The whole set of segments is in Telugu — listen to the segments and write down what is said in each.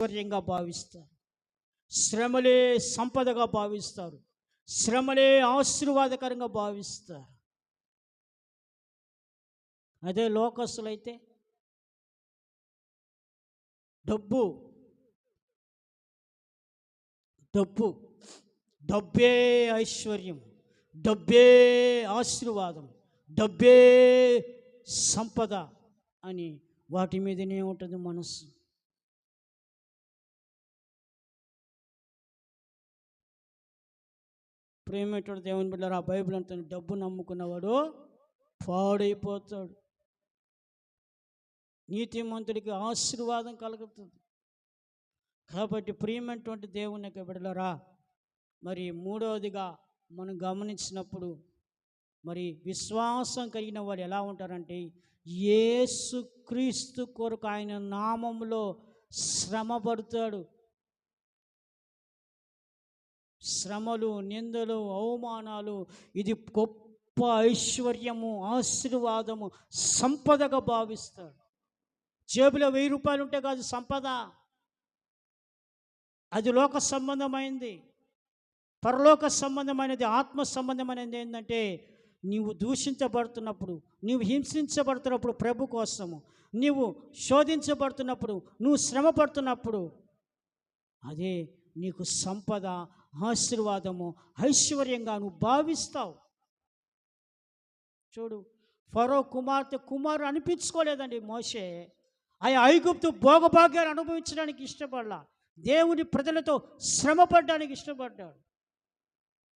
ఐశ్వర్యంగా భావిస్తారు, శ్రమలే సంపదగా భావిస్తారు, శ్రమలే ఆశీర్వాదకరంగా భావిస్తారు. అదే లోకస్తులైతే డబ్బు డబ్బు డబ్బే ఐశ్వర్యం, డబ్బే ఆశీర్వాదం, డబ్బే సంపద అని వాటి మీదనే ఉంటుంది మనస్సు. ప్రేమేటువంటి దేవుని బిడ్డలారా, ఆ బైబిల్ అంతా డబ్బు నమ్ముకున్నవాడు పాడైపోతాడు, నీతిమంతుడికి ఆశీర్వాదం కలుగుతుంది. కాబట్టి ప్రియమైనటువంటి దేవుని యొక్క బిడ్డలారా, మరి మూడవదిగా మనం గమనించినప్పుడు మరి విశ్వాసం కలిగిన వాడు ఎలా ఉంటారంటే, యేసుక్రీస్తు కొరకు ఆయన నామములో శ్రమ పడతాడు. శ్రమలు, నిందలు, అవమానాలు ఇది గొప్ప ఐశ్వర్యము, ఆశీర్వాదము, సంపదగా భావిస్తాడు. జేబులో 1000 రూపాయలు ఉంటే కాదు సంపద, అది లోక సంబంధమైనది. పరలోక సంబంధమైనది, ఆత్మ సంబంధమైనది ఏంటంటే, నీవు దూషించబడుతున్నప్పుడు, నీవు హింసించబడుతున్నప్పుడు ప్రభు కోసము, నీవు శోధించబడుతున్నప్పుడు, నువ్వు శ్రమ పడుతున్నప్పుడు, అదే నీకు సంపద, ఆశీర్వాదము, ఐశ్వర్యంగా నువ్వు భావిస్తావు. చూడు, ఫరో కుమారు అనిపించుకోలేదండి మోషే. ఆ ఐగుప్తు భోగభాగ్యాలు అనుభవించడానికి ఇష్టపడలా, దేవుని ప్రజలతో శ్రమ పడడానికి ఇష్టపడ్డాడు.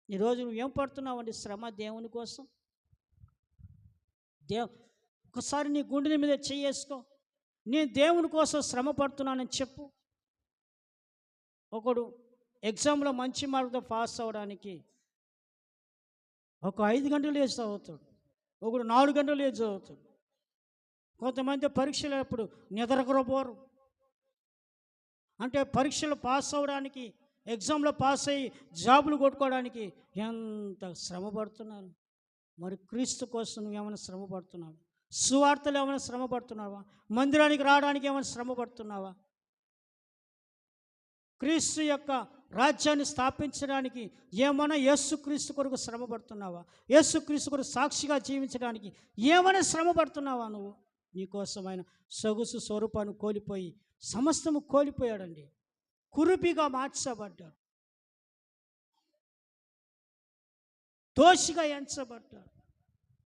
ఈరోజు నువ్వేం పడుతున్నావండి శ్రమ దేవుని కోసం? ఒకసారి నీ గుండెల మీద చేసుకో, నేను దేవుని కోసం శ్రమ పడుతున్నానని చెప్పు. ఒకడు ఎగ్జామ్లో మంచి మార్కుతో పాస్ అవ్వడానికి ఒక 5 గంటలు లేచి చదువుతాడు, ఒకడు 4 గంటలు లేచి చదువుతాడు. కొంతమంది పరీక్షలు అప్పుడు నిద్రపోరు. అంటే పరీక్షలు పాస్ అవ్వడానికి, ఎగ్జామ్లో పాస్ అయ్యి జాబులు కొట్టుకోవడానికి ఎంత శ్రమ పడుతున్నారు. మరి క్రీస్తు కోసం నువ్వు ఏమైనా శ్రమ పడుతున్నావా? సువార్తలు ఏమైనా శ్రమ పడుతున్నావా? మందిరానికి రావడానికి ఏమైనా శ్రమ పడుతున్నావా? క్రీస్తు యొక్క రాజ్యాన్ని స్థాపించడానికి ఏమైనా యేసుక్రీస్తు కొరకు శ్రమ పడుతున్నావా? యేసుక్రీస్తు కొరకు సాక్షిగా జీవించడానికి ఏమైనా శ్రమ పడుతున్నావా? నువ్వు నీకోసమైన సొగసు స్వరూపాన్ని కోల్పోయి సమస్తము కోల్పోయాడండి, కురుపిగా మార్చబడ్డాడు, దోషిగా ఎంచబడ్డాడు.